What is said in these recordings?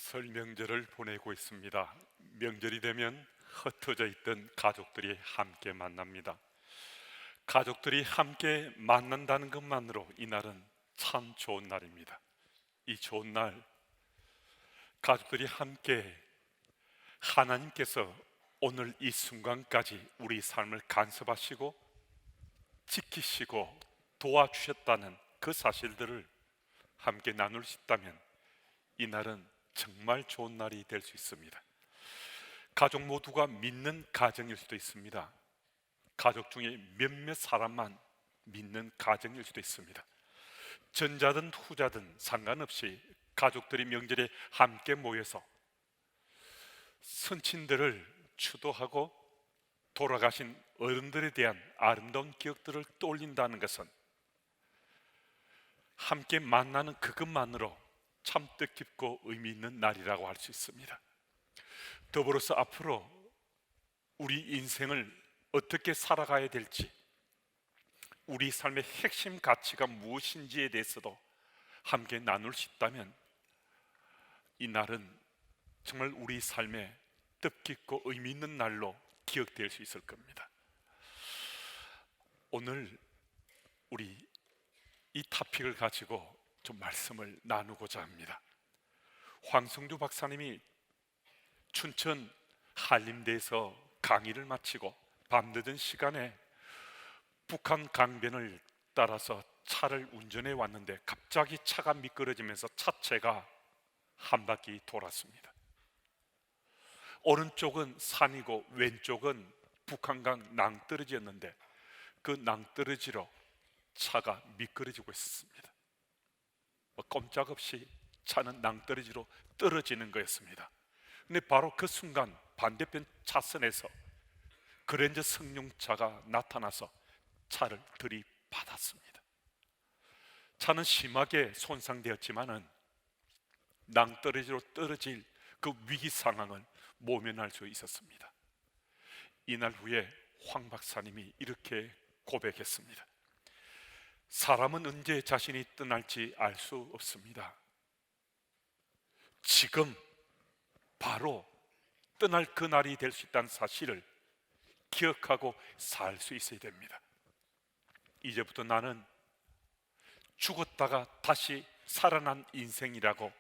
설 명절을 보내고 있습니다. 명절이 되면 흩어져 있던 가족들이 함께 만납니다. 가족들이 함께 만난다는 것만으로 이날은 참 좋은 날입니다. 이 좋은 날, 가족들이 함께 하나님께서 오늘 이 순간까지 우리 삶을 간섭하시고 지키시고 도와주셨다는 그 사실들을 함께 나눌 수 있다면 이날은 정말 좋은 날이 될 수 있습니다. 가족 모두가 믿는 가정일 수도 있습니다. 가족 중에 몇몇 사람만 믿는 가정일 수도 있습니다. 전자든 후자든 상관없이 가족들이 명절에 함께 모여서 선친들을 추도하고 돌아가신 어른들에 대한 아름다운 기억들을 떠올린다는 것은 함께 만나는 그것만으로 참 뜻깊고 의미 있는 날이라고 할 수 있습니다. 더불어서 앞으로 우리 인생을 어떻게 살아가야 될지, 우리 삶의 핵심 가치가 무엇인지에 대해서도 함께 나눌 수 있다면 이 날은 정말 우리 삶에 뜻깊고 의미 있는 날로 기억될 수 있을 겁니다. 오늘 우리 이 토픽을 가지고 좀 말씀을 나누고자 합니다. 황성주 박사님이 춘천 한림대에서 강의를 마치고 밤늦은 시간에 북한 강변을 따라서 차를 운전해 왔는데 갑자기 차가 미끄러지면서 차체가 한 바퀴 돌았습니다. 오른쪽은 산이고 왼쪽은 북한강 낭떠러지였는데 그 낭떠러지로 차가 미끄러지고 있었습니다. 꼼짝없이 차는 낭떠러지로 떨어지는 거였습니다. 근데 바로 그 순간 반대편 차선에서 그랜저 승용차가 나타나서 차를 들이받았습니다. 차는 심하게 손상되었지만은 낭떠러지로 떨어질 그 위기 상황을 모면할 수 있었습니다. 이날 후에 황 박사님이 이렇게 고백했습니다. 사람은 언제 자신이 떠날지 알 수 없습니다. 지금 바로 떠날 그 날이 될 수 있다는 사실을 기억하고 살 수 있어야 됩니다. 이제부터 나는 죽었다가 다시 살아난 인생이라고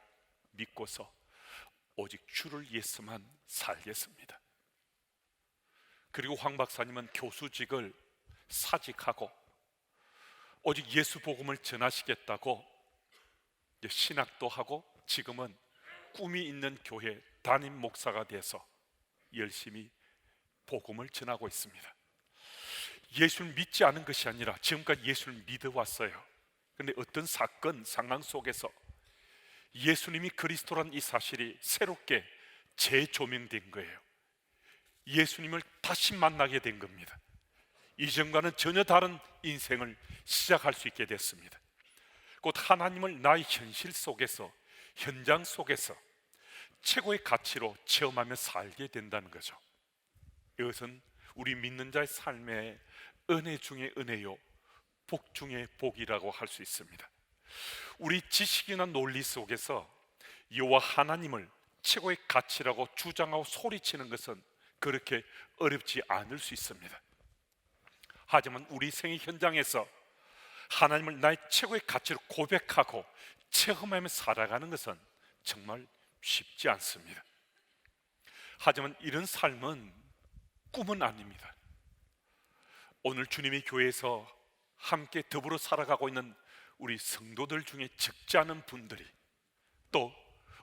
믿고서 오직 주를 위해서만 살겠습니다. 그리고 황 박사님은 교수직을 사직하고 오직 예수 복음을 전하시겠다고 신학도 하고 지금은 꿈이 있는 교회 담임 목사가 돼서 열심히 복음을 전하고 있습니다. 예수를 믿지 않은 것이 아니라 지금까지 예수를 믿어왔어요. 그런데 어떤 사건 상황 속에서 예수님이 그리스도라는 이 사실이 새롭게 재조명된 거예요. 예수님을 다시 만나게 된 겁니다. 이전과는 전혀 다른 인생을 시작할 수 있게 됐습니다. 곧 하나님을 나의 현실 속에서, 현장 속에서 최고의 가치로 체험하며 살게 된다는 거죠. 이것은 우리 믿는 자의 삶의 은혜 중에 은혜요, 복 중에 복이라고 할 수 있습니다. 우리 지식이나 논리 속에서 여호와 하나님을 최고의 가치라고 주장하고 소리치는 것은 그렇게 어렵지 않을 수 있습니다. 하지만 우리 생의 현장에서 하나님을 나의 최고의 가치로 고백하고 체험하며 살아가는 것은 정말 쉽지 않습니다. 하지만 이런 삶은 꿈은 아닙니다. 오늘 주님의 교회에서 함께 더불어 살아가고 있는 우리 성도들 중에 적지 않은 분들이, 또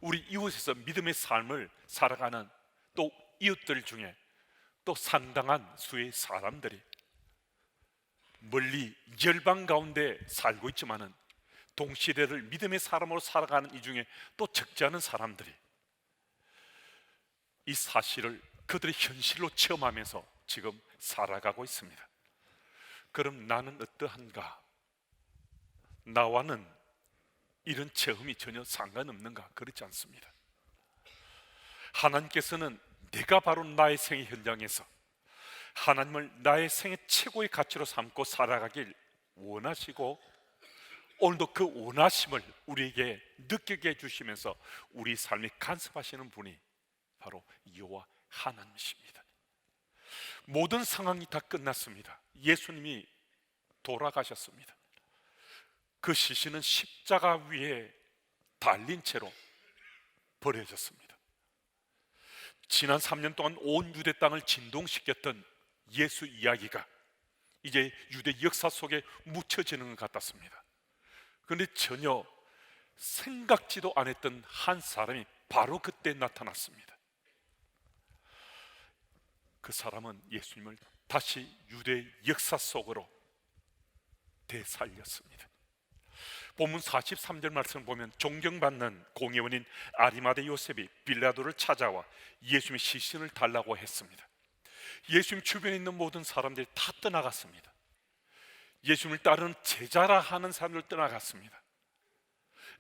우리 이웃에서 믿음의 삶을 살아가는 또 이웃들 중에 또 상당한 수의 사람들이 멀리 열방 가운데 살고 있지만은 동시대를 믿음의 사람으로 살아가는 이 중에 또 적지 않은 사람들이 이 사실을 그들의 현실로 체험하면서 지금 살아가고 있습니다. 그럼 나는 어떠한가? 나와는 이런 체험이 전혀 상관없는가? 그렇지 않습니다. 하나님께서는 내가 바로 나의 생의 현장에서 하나님을 나의 생의 최고의 가치로 삼고 살아가길 원하시고 오늘도 그 원하심을 우리에게 느끼게 해주시면서 우리 삶이 간섭하시는 분이 바로 여호와 하나님이십니다. 모든 상황이 다 끝났습니다. 예수님이 돌아가셨습니다. 그 시신은 십자가 위에 달린 채로 버려졌습니다. 지난 3년 동안 온 유대 땅을 진동시켰던 예수 이야기가 이제 유대 역사 속에 묻혀지는 것 같았습니다. 그런데 전혀 생각지도 않았던 한 사람이 바로 그때 나타났습니다. 그 사람은 예수님을 다시 유대 역사 속으로 되살렸습니다. 본문 43절 말씀을 보면 존경받는 공회원인 아리마대 요셉이 빌라도를 찾아와 예수님의 시신을 달라고 했습니다. 예수님 주변에 있는 모든 사람들이 다 떠나갔습니다. 예수님을 따르는 제자라 하는 사람들 떠나갔습니다.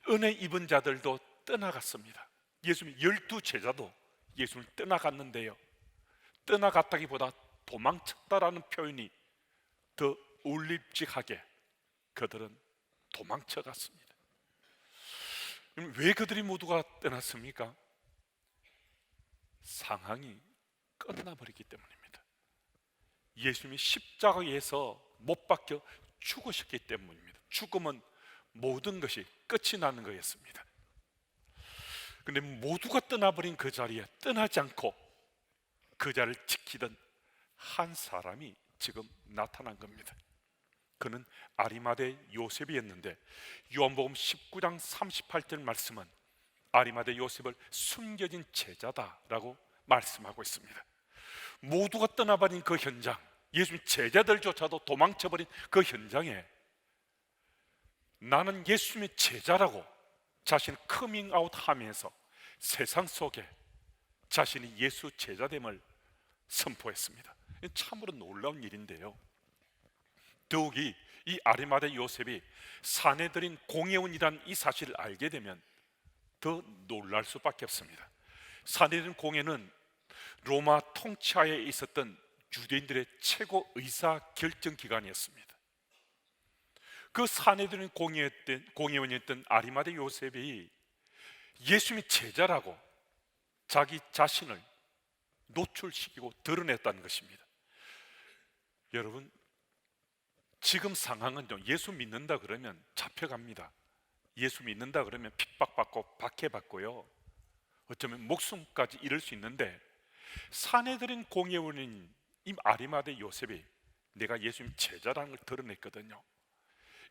은혜 입은 자들도 떠나갔습니다. 예수님 12제자도 예수님을 떠나갔는데요, 떠나갔다기보다 도망쳤다라는 표현이 더 어울림직하게 그들은 도망쳐갔습니다. 왜 그들이 모두가 떠났습니까? 상황이 끝나버리기 때문입니다. 예수님이 십자가에서 못 박혀 죽으셨기 때문입니다. 죽음은 모든 것이 끝이 나는 거였습니다. 그런데 모두가 떠나버린 그 자리에 떠나지 않고 그 자리를 지키던 한 사람이 지금 나타난 겁니다. 그는 아리마대 요셉이었는데 요한복음 19장 38절 말씀은 아리마대 요셉을 숨겨진 제자다라고 말씀하고 있습니다. 모두가 떠나버린 그 현장, 예수님 제자들조차도 도망쳐버린 그 현장에 나는 예수님의 제자라고 자신을 커밍아웃 하면서 세상 속에 자신이 예수 제자됨을 선포했습니다. 참으로 놀라운 일인데요, 더욱이 이 아리마대 요셉이 사내들인 공회원이란 이 사실을 알게 되면 더 놀랄 수밖에 없습니다. 사내들인 공회는 로마 통치하에 있었던 유대인들의 최고 의사 결정 기관이었습니다. 그 사내들인 공회원이었던 아리마대 요셉이 예수님의 제자라고 자기 자신을 노출시키고 드러냈다는 것입니다. 여러분, 지금 상황은 예수 믿는다 그러면 잡혀갑니다. 예수 믿는다 그러면 핍박받고 박해받고요, 어쩌면 목숨까지 잃을 수 있는데, 사내들인 공회원인 이 아리마대 요셉이 내가 예수님 제자라는 걸 드러냈거든요.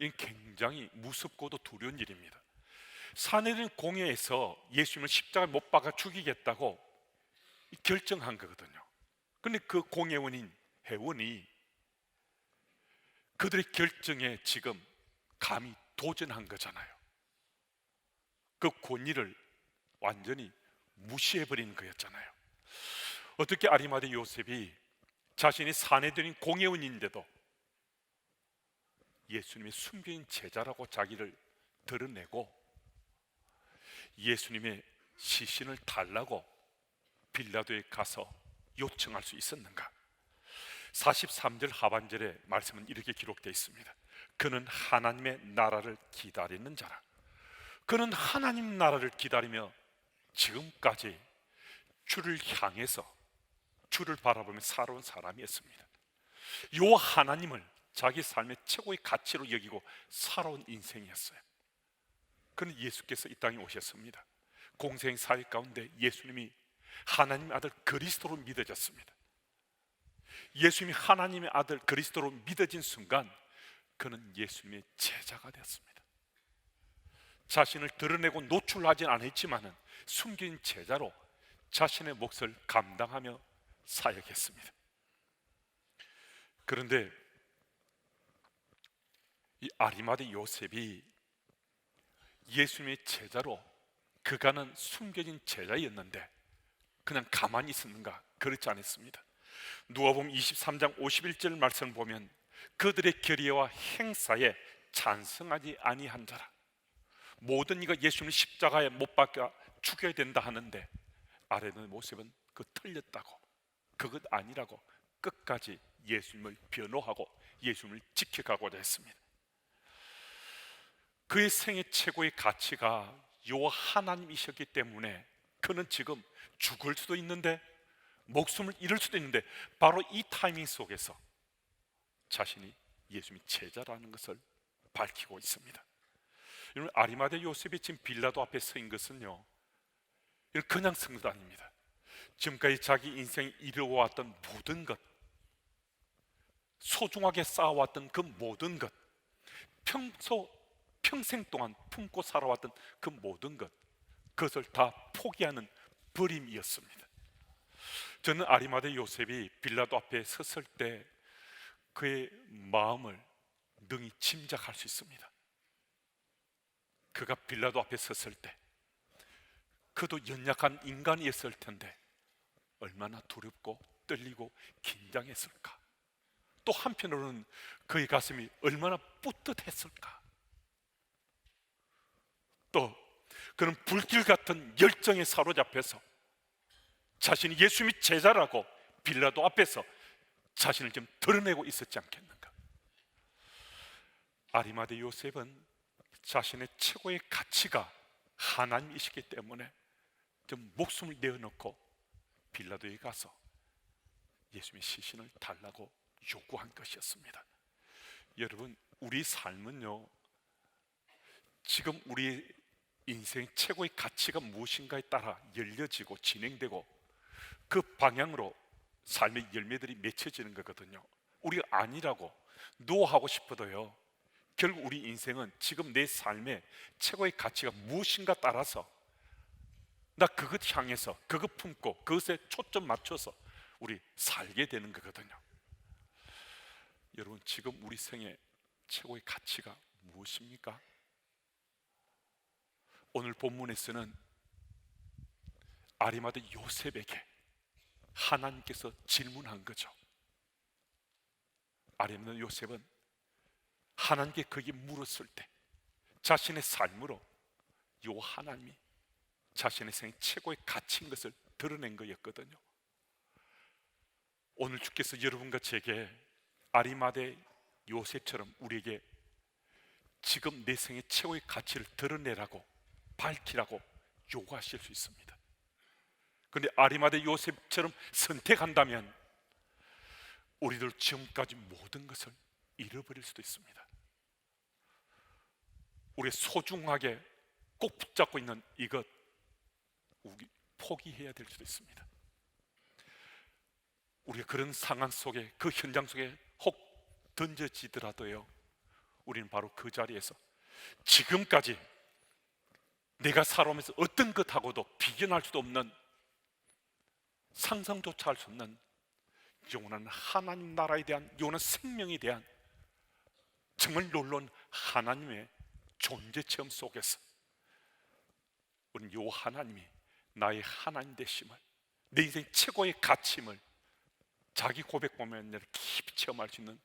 이건 굉장히 무섭고도 두려운 일입니다. 사내들인 공회에서 예수님을 십자가에 못 박아 죽이겠다고 결정한 거거든요. 그런데 그 공회원인 회원이 그들의 결정에 지금 감히 도전한 거잖아요. 그 권위를 완전히 무시해버리는 거였잖아요. 어떻게 아리마대 요셉이 자신이 사내들인 공회원인데도 예수님의 숨긴 제자라고 자기를 드러내고 예수님의 시신을 달라고 빌라도에 가서 요청할 수 있었는가? 43절 하반절의 말씀은 이렇게 기록되어 있습니다. 그는 하나님의 나라를 기다리는 자라. 그는 하나님 나라를 기다리며 지금까지 주를 향해서 주를 바라보며 살아온 사람이었습니다. 요 하나님을 자기 삶의 최고의 가치로 여기고 살아온 인생이었어요. 그는 예수께서 이 땅에 오셨습니다. 공생 사회 가운데 예수님이 하나님의 아들 그리스도로 믿어졌습니다. 예수님이 하나님의 아들 그리스도로 믿어진 순간 그는 예수님의 제자가 되었습니다. 자신을 드러내고 노출하진 않았지만은 숨긴 제자로 자신의 몫을 감당하며 사역했습니다. 그런데 이 아리마대 요셉이 예수님의 제자로, 그가는 숨겨진 제자였는데 그냥 가만히 있었는가? 그렇지 않았습니다. 누가복음 23장 51절 말씀을 보면 그들의 결의와 행사에 찬성하지 아니한 자라. 모든 이가 예수님을 십자가에 못 박아 죽여야 된다 하는데 아래는 모습은 그 틀렸다고, 그것 아니라고 끝까지 예수님을 변호하고 예수님을 지켜가고자 했습니다. 그의 생애 최고의 가치가 여호와 하나님이셨기 때문에 그는 지금 죽을 수도 있는데 목숨을 잃을 수도 있는데 바로 이 타이밍 속에서 자신이 예수님의 제자라는 것을 밝히고 있습니다. 여러분, 아리마대 요셉이 지금 빌라도 앞에 서인 것은요, 그냥 선 것 아닙니다. 지금까지 자기 인생이 이루어왔던 모든 것, 소중하게 쌓아왔던 그 모든 것, 평생 동안 품고 살아왔던 그 모든 것, 그것을 다 포기하는 버림이었습니다. 저는 아리마대 요셉이 빌라도 앞에 섰을 때 그의 마음을 능히 짐작할 수 있습니다. 그가 빌라도 앞에 섰을 때 그도 연약한 인간이었을 텐데 얼마나 두렵고 떨리고 긴장했을까. 또 한편으로는 그의 가슴이 얼마나 뿌듯했을까. 또 그는 불길 같은 열정에 사로잡혀서 자신이 예수님의 제자라고 빌라도 앞에서 자신을 좀 드러내고 있었지 않겠는가. 아리마대 요셉은 자신의 최고의 가치가 하나님이시기 때문에 좀 목숨을 내어놓고 빌라도에 가서 예수님의 시신을 달라고 요구한 것이었습니다. 여러분, 우리 삶은요, 지금 우리 인생 최고의 가치가 무엇인가에 따라 열려지고 진행되고 그 방향으로 삶의 열매들이 맺혀지는 거거든요. 우리가 아니라고 노하고 싶어도요, 결국 우리 인생은 지금 내 삶의 최고의 가치가 무엇인가 따라서 나 그것 향해서 그것 품고 그것에 초점 맞춰서 우리 살게 되는 거거든요. 여러분, 지금 우리 생의 최고의 가치가 무엇입니까? 오늘 본문에서는 아리마대 요셉에게 하나님께서 질문한 거죠. 아리마대 요셉은 하나님께 그에게 물었을 때 자신의 삶으로 요 하나님이 자신의 생애 최고의 가치인 것을 드러낸 거였거든요. 오늘 주께서 여러분과 제게 아리마대 요셉처럼 우리에게 지금 내 생의 최고의 가치를 드러내라고 밝히라고 요구하실 수 있습니다. 그런데 아리마대 요셉처럼 선택한다면 우리들 지금까지 모든 것을 잃어버릴 수도 있습니다. 우리 소중하게 꼭 붙잡고 있는 이것 우리 포기해야 될 수도 있습니다. 우리가 그런 상황 속에, 그 현장 속에 혹 던져지더라도요, 우리는 바로 그 자리에서 지금까지 내가 살아오면서 어떤 것하고도 비견할 수도 없는, 상상조차 할 수 없는 영원한 하나님 나라에 대한, 영원한 생명에 대한 정말 놀라운 하나님의 존재 체험 속에서 우리는 요 하나님이 나의 하나님 되심을, 내 인생 최고의 가치임을 자기 고백 보면 깊이 체험할 수 있는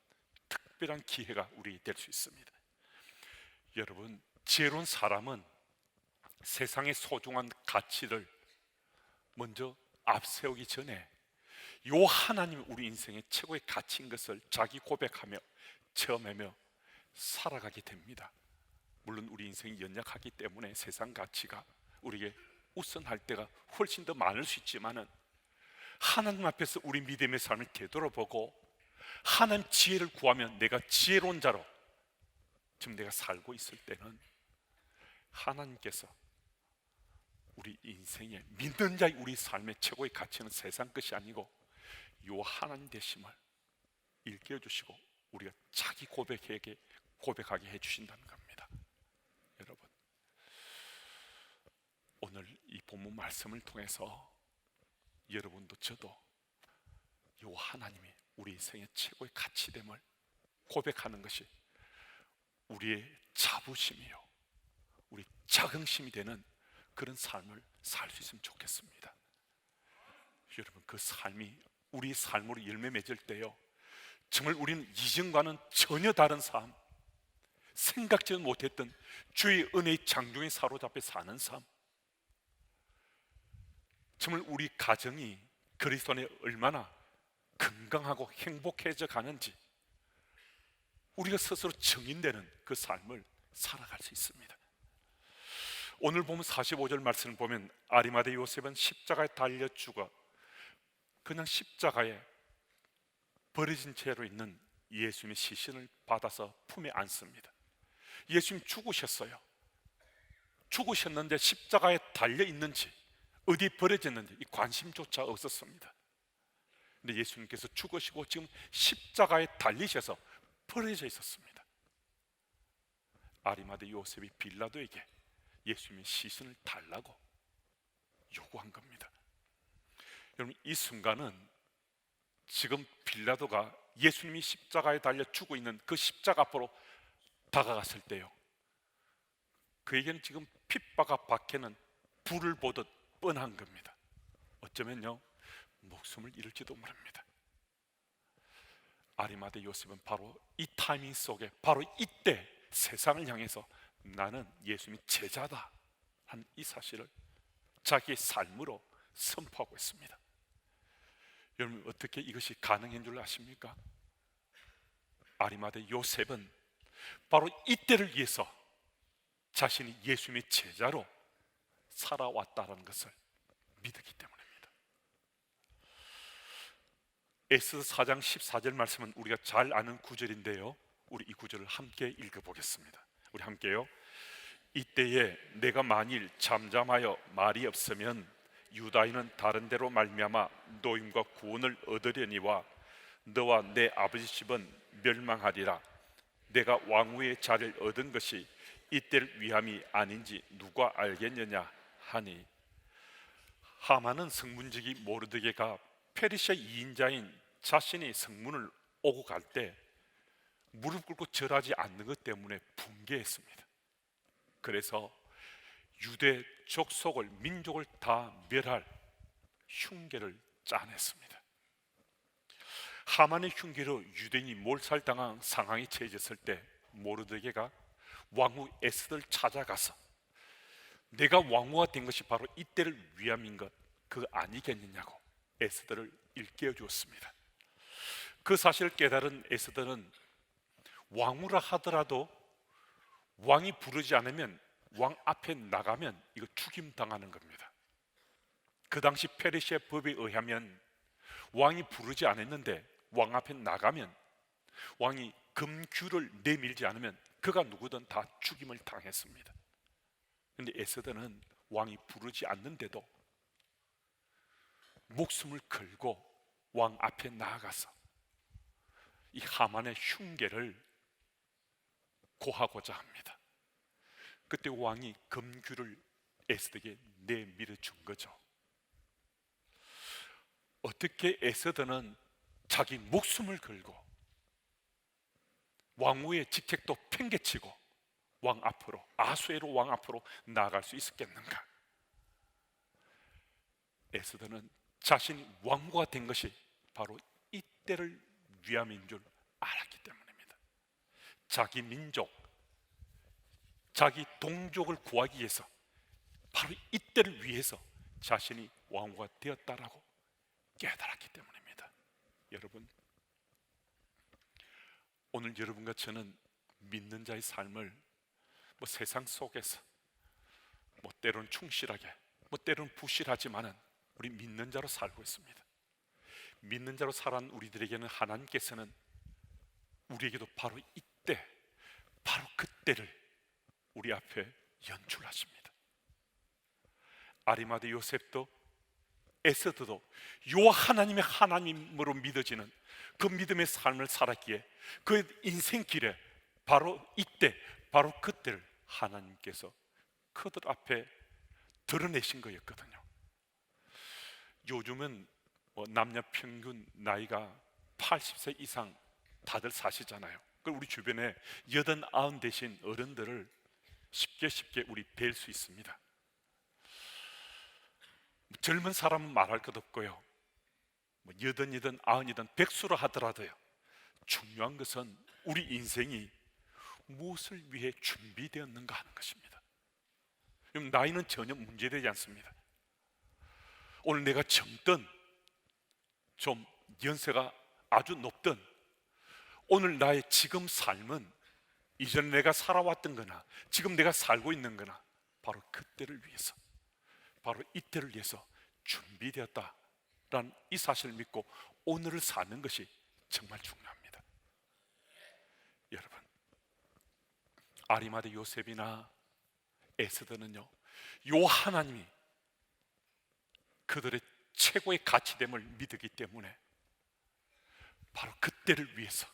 특별한 기회가 우리에게 될 수 있습니다. 여러분, 지혜로운 사람은 세상의 소중한 가치를 먼저 앞세우기 전에 요 하나님이 우리 인생의 최고의 가치인 것을 자기 고백하며 체험하며 살아가게 됩니다. 물론 우리 인생이 연약하기 때문에 세상 가치가 우리에게 우선할 때가 훨씬 더 많을 수 있지만은 하나님 앞에서 우리 믿음의 삶을 되돌아보고 하나님 지혜를 구하면 내가 지혜로운 자로 지금 내가 살고 있을 때는 하나님께서 우리 인생의 믿는 자의 우리 삶의 최고의 가치는 세상 것이 아니고 요 하나님 되심을 일깨워주시고 우리가 자기 고백하게 해주신다는 겁니다. 여러분, 오늘 이 본문 말씀을 통해서 여러분도 저도 요 하나님이 우리 인생의 최고의 가치됨을 고백하는 것이 우리의 자부심이요, 우리 자긍심이 되는 그런 삶을 살 수 있으면 좋겠습니다. 여러분, 그 삶이 우리 삶으로 열매 맺을 때요, 정말 우리는 이전과는 전혀 다른 삶, 생각지도 못했던 주의 은혜의 장중에 사로잡혀 사는 삶, 정말 우리 가정이 그리스도 안에 얼마나 건강하고 행복해져 가는지 우리가 스스로 증인되는 그 삶을 살아갈 수 있습니다. 오늘 보면 45절 말씀을 보면 아리마대 요셉은 십자가에 달려 죽어 그냥 십자가에 버려진 채로 있는 예수님의 시신을 받아서 품에 안습니다. 예수님 죽으셨어요. 죽으셨는데 십자가에 달려 있는지 어디 버려졌는지 이 관심조차 없었습니다. 근데 예수님께서 죽으시고 지금 십자가에 달리셔서 버려져 있었습니다. 아리마대 요셉이 빌라도에게 예수님의 시신을 달라고 요구한 겁니다. 여러분, 이 순간은 지금 빌라도가 예수님이 십자가에 달려 죽어 있는 그 십자가 앞으로 다가갔을 때요, 그에게는 지금 핏바가 박혀는 불을 보듯 뻔한 겁니다. 어쩌면요 목숨을 잃을지도 모릅니다. 아리마대 요셉은 바로 이 타이밍 속에 바로 이때 세상을 향해서 나는 예수님의 제자다 한 이 사실을 자기의 삶으로 선포하고 있습니다. 여러분, 어떻게 이것이 가능한 줄 아십니까? 아리마대 요셉은 바로 이때를 위해서 자신이 예수님의 제자로 살아왔다는 것을 믿었기 때문입니다. 에스더 4장 14절 말씀은 우리가 잘 아는 구절인데요, 우리 이 구절을 함께 읽어보겠습니다. 우리 함께요. 이때에 내가 만일 잠잠하여 말이 없으면 유다인은 다른 데로 말미암아 노임과 구원을 얻으려니와 너와 내 아버지 집은 멸망하리라. 내가 왕후의 자리를 얻은 것이 이때를 위함이 아닌지 누가 알겠느냐 하니, 하만은 성문지기 모르드게가 페르시아 2인자인 자신이 성문을 오고 갈 때 무릎 꿇고 절하지 않는 것 때문에 붕괴했습니다. 그래서 유대 족속을, 민족을 다 멸할 흉계를 짜냈습니다. 하만의 흉계로 유대인이 몰살당한 상황에 처해졌을 때 모르드게가 왕후 에스더를 찾아가서 내가 왕후가 된 것이 바로 이때를 위함인 것 그거 아니겠느냐고 에스더를 일깨워 주었습니다. 그 사실을 깨달은 에스더는 왕후라 하더라도 왕이 부르지 않으면 왕 앞에 나가면 이거 죽임 당하는 겁니다. 그 당시 페르시아 법에 의하면 왕이 부르지 않았는데 왕 앞에 나가면 왕이 금규를 내밀지 않으면 그가 누구든 다 죽임을 당했습니다. 그런데 에스더는 왕이 부르지 않는데도 목숨을 걸고 왕 앞에 나아가서 이 하만의 흉계를 고하고자 합니다. 그때 왕이 금규를 에스더에게 내밀어 준 거죠. 어떻게 에스더는 자기 목숨을 걸고 왕후의 직책도 팽개치고 왕 앞으로, 아수에로 왕 앞으로 나아갈 수 있었겠는가? 에스더는 자신이 왕후가 된 것이 바로 이때를 위함인 줄 알았기 때문입니다. 자기 민족, 자기 동족을 구하기 위해서 바로 이때를 위해서 자신이 왕후가 되었다라고 깨달았기 때문입니다. 여러분, 오늘 여러분과 저는 믿는 자의 삶을 세상 속에서 때로는 충실하게, 때로는 부실하지만은 우리 믿는 자로 살고 있습니다. 믿는 자로 살아온 우리들에게는 하나님께서는 우리에게도 바로 이때, 바로 그때를 우리 앞에 연출하십니다. 아리마대 요셉도 에스더도 요 하나님의 하나님으로 믿어지는 그 믿음의 삶을 살았기에 그 인생길에 바로 이때, 바로 그때를 하나님께서 그들 앞에 드러내신 거였거든요. 요즘은 남녀 평균 나이가 80세 이상 다들 사시잖아요. 우리 주변에 80, 90 되신 어른들을 쉽게 우리 뵐 수 있습니다. 젊은 사람은 말할 것 없고요, 80이든 90이든 백수로 하더라도요, 중요한 것은 우리 인생이 무엇을 위해 준비되었는가 하는 것입니다. 나이는 전혀 문제되지 않습니다. 오늘 내가 젊든 좀 연세가 아주 높든 오늘 나의 지금 삶은 이전 내가 살아왔던 거나 지금 내가 살고 있는 거나 바로 그때를 위해서, 바로 이때를 위해서 준비되었다라는 이 사실을 믿고 오늘을 사는 것이 정말 중요합니다. 여러분, 아리마대 요셉이나 에스더는요, 요 하나님이 그들의 최고의 가치됨을 믿었기 때문에 바로 그때를 위해서,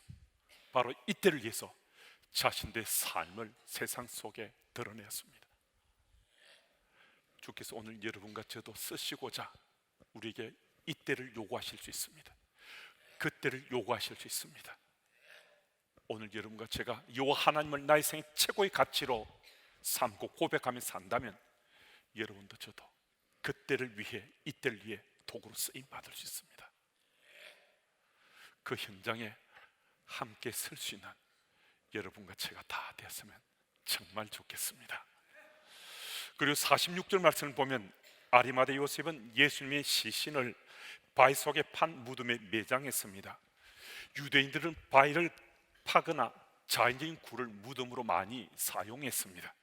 바로 이때를 위해서 자신들의 삶을 세상 속에 드러내었습니다. 주께서 오늘 여러분과 저도 쓰시고자 우리에게 이때를 요구하실 수 있습니다. 그때를 요구하실 수 있습니다. 오늘 여러분과 제가 요 하나님을 나의 생애 최고의 가치로 삼고 고백하며 산다면 여러분도 저도 그때를 위해, 이때를 위해 도구로 쓰임 받을 수 있습니다. 그 현장에 함께 설 수 있는 여러분과 제가 다 되었으면 정말 좋겠습니다. 그리고 46절 말씀을 보면 아리마대 요셉은 예수님의 시신을 바위 속에 판 무덤에 매장했습니다. 유대인들은 바위를 파거나 자연적인 굴을 무덤으로 많이 사용했습니다.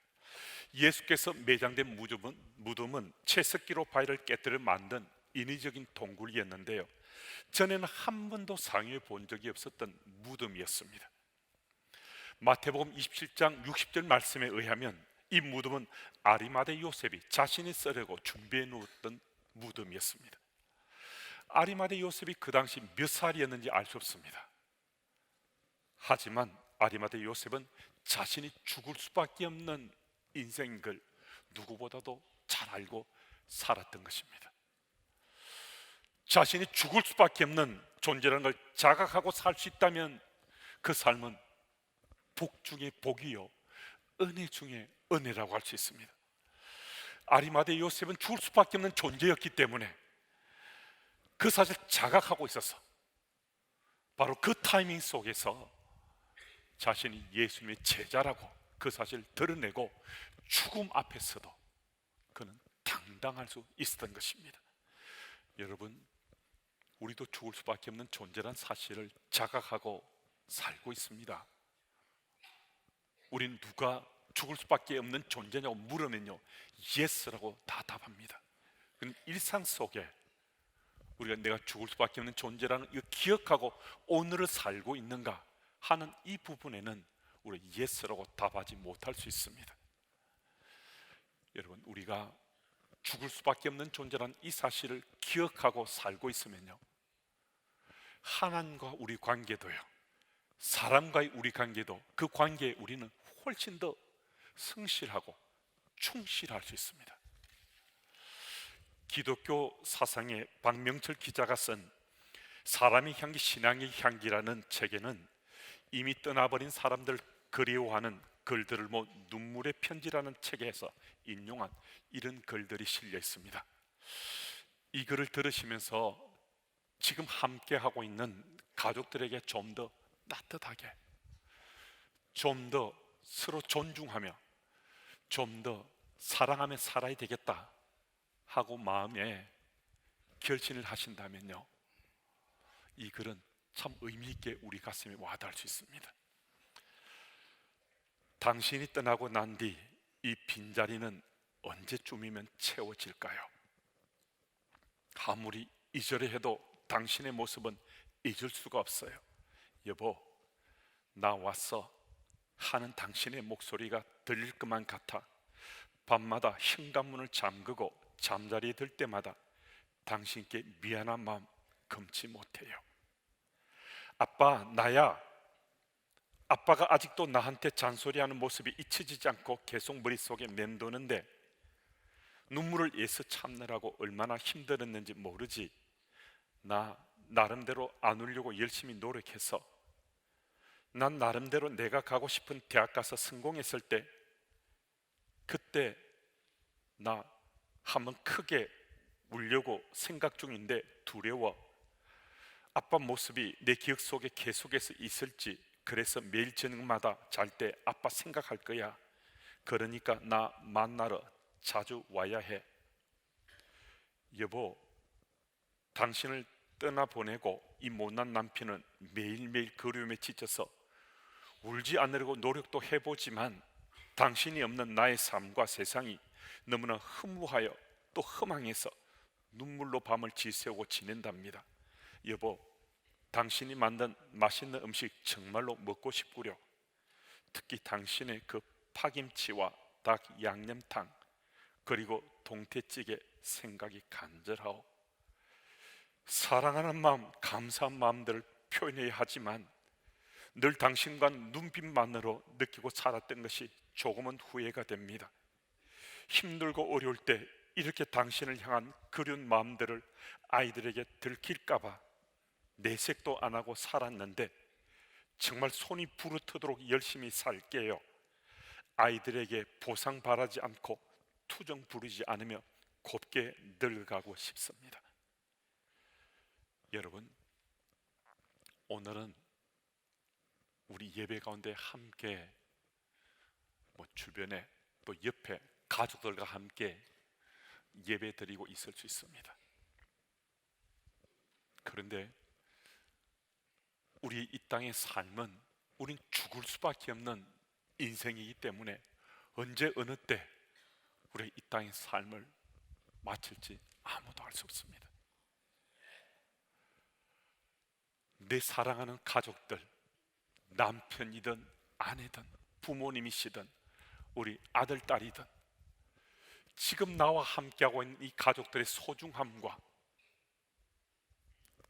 예수께서 매장된 무덤은 채석기로 바위를 깨뜨려 만든 인위적인 동굴이었는데요, 전에는 한 번도 사용해 본 적이 없었던 무덤이었습니다. 마태복음 27장 60절 말씀에 의하면 이 무덤은 아리마대 요셉이 자신이 쓰려고 준비해 놓았던 무덤이었습니다. 아리마대 요셉이 그 당시 몇 살이었는지 알 수 없습니다. 하지만 아리마대 요셉은 자신이 죽을 수밖에 없는 인생인 걸 누구보다도 잘 알고 살았던 것입니다. 자신이 죽을 수밖에 없는 존재라는 걸 자각하고 살 수 있다면 그 삶은 복 중에 복이요, 은혜 중에 은혜라고 할 수 있습니다. 아리마대 요셉은 죽을 수밖에 없는 존재였기 때문에 그 사실 자각하고 있어서 바로 그 타이밍 속에서 자신이 예수님의 제자라고 그 사실을 드러내고 죽음 앞에서도 그는 당당할 수 있었던 것입니다. 여러분, 우리도 죽을 수밖에 없는 존재란 사실을 자각하고 살고 있습니다. 우린 누가 죽을 수밖에 없는 존재냐고 물으면요, 예스라고 다 답합니다. 그럼 일상 속에 우리가 내가 죽을 수밖에 없는 존재라는 이거 기억하고 오늘을 살고 있는가 하는 이 부분에는 우리가 예스라고 답하지 못할 수 있습니다. 여러분, 우리가 죽을 수밖에 없는 존재라는 이 사실을 기억하고 살고 있으면요, 하나님과 우리 관계도요, 사람과의 우리 관계도, 그 관계에 우리는 훨씬 더 성실하고 충실할 수 있습니다. 기독교 사상의 박명철 기자가 쓴 사람의 향기, 신앙의 향기라는 책에는 이미 떠나버린 사람들 그리워하는 글들을 모은 눈물의 편지라는 책에서 인용한 이런 글들이 실려 있습니다. 이 글을 들으시면서 지금 함께 하고 있는 가족들에게 좀 더 따뜻하게, 좀 더 서로 존중하며 좀 더 사랑하며 살아야 되겠다 하고 마음에 결심을 하신다면요, 이 글은 참 의미 있게 우리 가슴에 와닿을 수 있습니다. 당신이 떠나고 난 뒤 이 빈자리는 언제쯤이면 채워질까요? 아무리 잊으려 해도 당신의 모습은 잊을 수가 없어요. 여보, 나 왔어 하는 당신의 목소리가 들릴 것만 같아 밤마다 현관문을 잠그고 잠자리에 들 때마다 당신께 미안한 마음 금치 못해요. 아빠, 나야. 아빠가 아직도 나한테 잔소리하는 모습이 잊혀지지 않고 계속 머릿속에 맴도는데 눈물을 애써 참느라고 얼마나 힘들었는지 모르지. 나 나름대로 안 울려고 열심히 노력해서 난 나름대로 내가 가고 싶은 대학 가서 성공했을 때 그때 나 한번 크게 울려고 생각 중인데 두려워. 아빠 모습이 내 기억 속에 계속해서 있을지, 그래서 매일 저녁마다 잘 때 아빠 생각할 거야. 그러니까 나 만나러 자주 와야 해. 여보, 당신을 떠나보내고 이 못난 남편은 매일매일 그리움에 지쳐서 울지 않으려고 노력도 해보지만 당신이 없는 나의 삶과 세상이 너무나 허무하여 또 허망해서 눈물로 밤을 지새우고 지낸답니다. 여보, 당신이 만든 맛있는 음식 정말로 먹고 싶구려. 특히 당신의 그 파김치와 닭 양념탕 그리고 동태찌개 생각이 간절하오. 사랑하는 마음, 감사한 마음들을 표현해야 하지만 늘 당신과 눈빛만으로 느끼고 살았던 것이 조금은 후회가 됩니다. 힘들고 어려울 때 이렇게 당신을 향한 그리운 마음들을 아이들에게 들킬까봐 내색도 안 하고 살았는데 정말 손이 부르트도록 열심히 살게요. 아이들에게 보상 바라지 않고 투정 부리지 않으며 곱게 늙어가고 싶습니다. 여러분, 오늘은 우리 예배 가운데 함께 주변에 또 옆에 가족들과 함께 예배 드리고 있을 수 있습니다. 그런데 우리 이 땅의 삶은 우린 죽을 수밖에 없는 인생이기 때문에 언제 어느 때 우리 이 땅의 삶을 마칠지 아무도 알 수 없습니다. 내 사랑하는 가족들, 남편이든 아내든 부모님이시든 우리 아들, 딸이든 지금 나와 함께하고 있는 이 가족들의 소중함과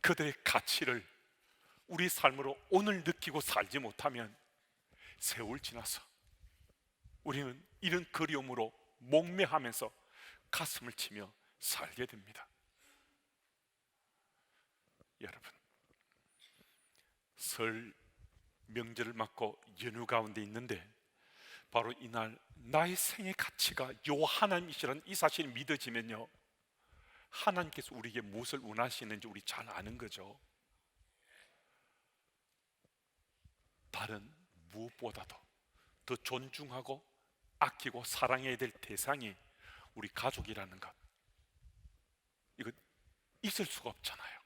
그들의 가치를 우리 삶으로 오늘 느끼고 살지 못하면 세월 지나서 우리는 이런 그리움으로 목매하면서 가슴을 치며 살게 됩니다. 여러분, 설 명절을 맞고 연휴 가운데 있는데 바로 이날 나의 생의 가치가 요 하나님이시라는 이 사실이 믿어지면요, 하나님께서 우리에게 무엇을 원하시는지 우리 잘 아는 거죠. 다른 무엇보다도 더 존중하고 아끼고 사랑해야 될 대상이 우리 가족이라는 것, 이거 있을 수가 없잖아요.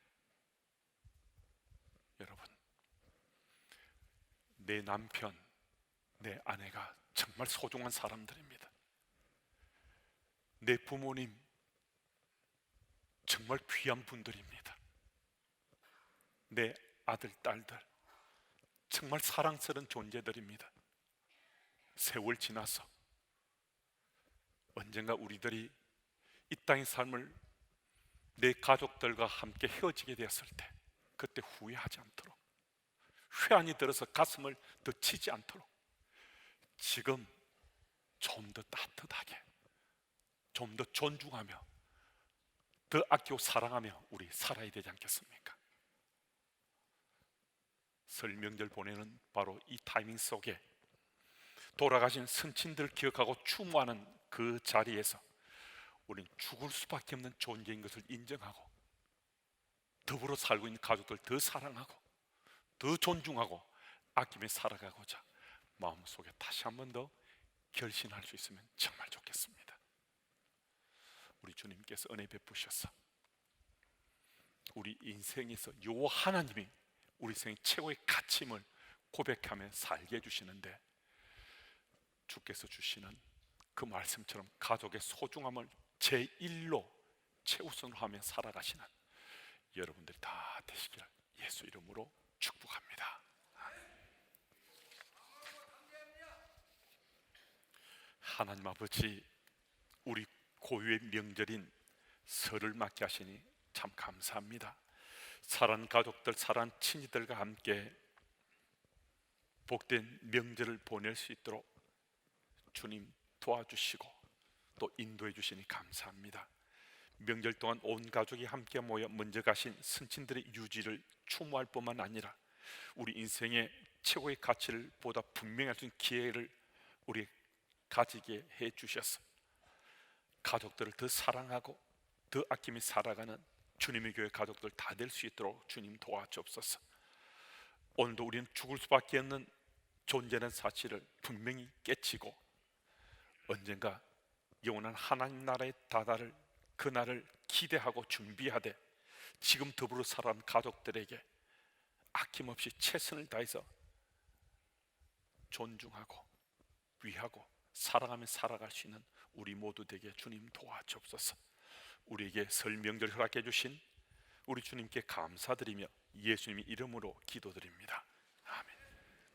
여러분, 내 남편, 내 아내가 정말 소중한 사람들입니다. 내 부모님 정말 귀한 분들입니다. 내 아들, 딸들 정말 사랑스러운 존재들입니다. 세월 지나서 언젠가 우리들이 이 땅의 삶을 내 가족들과 함께 헤어지게 되었을 때 그때 후회하지 않도록, 회한이 들어서 가슴을 더 치지 않도록 지금 좀 더 따뜻하게, 좀 더 존중하며 더 아끼고 사랑하며 우리 살아야 되지 않겠습니까? 설 명절 보내는 바로 이 타이밍 속에 돌아가신 선친들 기억하고 추모하는 그 자리에서 우리는 죽을 수밖에 없는 존재인 것을 인정하고 더불어 살고 있는 가족들 더 사랑하고 더 존중하고 아끼며 살아가고자 마음속에 다시 한 번 더 결심할 수 있으면 정말 좋겠습니다. 우리 주님께서 은혜 베푸셔서 우리 인생에서 요 하나님이 우리 생의 최고의 가치임을 고백하며 살게 해주시는데, 주께서 주시는 그 말씀처럼 가족의 소중함을 제1로 최우선으로 하며 살아가시는 여러분들이 다 되시기를 예수 이름으로 축복합니다. 하나님 아버지, 우리 고유의 명절인 설을 맞게 하시니 참 감사합니다. 사랑하는 가족들, 사랑하는 친지들과 함께 복된 명절을 보낼 수 있도록 주님 도와주시고 또 인도해 주시니 감사합니다. 명절 동안 온 가족이 함께 모여 먼저 가신 선친들의 유지를 추모할 뿐만 아니라 우리 인생의 최고의 가치를 보다 분명히 할 수 있는 기회를 우리 가지게 해 주셔서 가족들을 더 사랑하고 더 아끼며 살아가는 주님의 교회 가족들 다 될 수 있도록 주님 도와주옵소서. 오늘도 우리는 죽을 수밖에 없는 존재라는 사실을 분명히 깨치고 언젠가 영원한 하나님 나라에 다다를 그날을 기대하고 준비하되 지금 더불어 살아가는 가족들에게 아낌없이 최선을 다해서 존중하고 위하고 사랑하며 살아갈 수 있는 우리 모두 되게 주님 도와주옵소서. 우리에게 설 명절 허락해 주신 우리 주님께 감사드리며 예수님 이름으로 기도드립니다.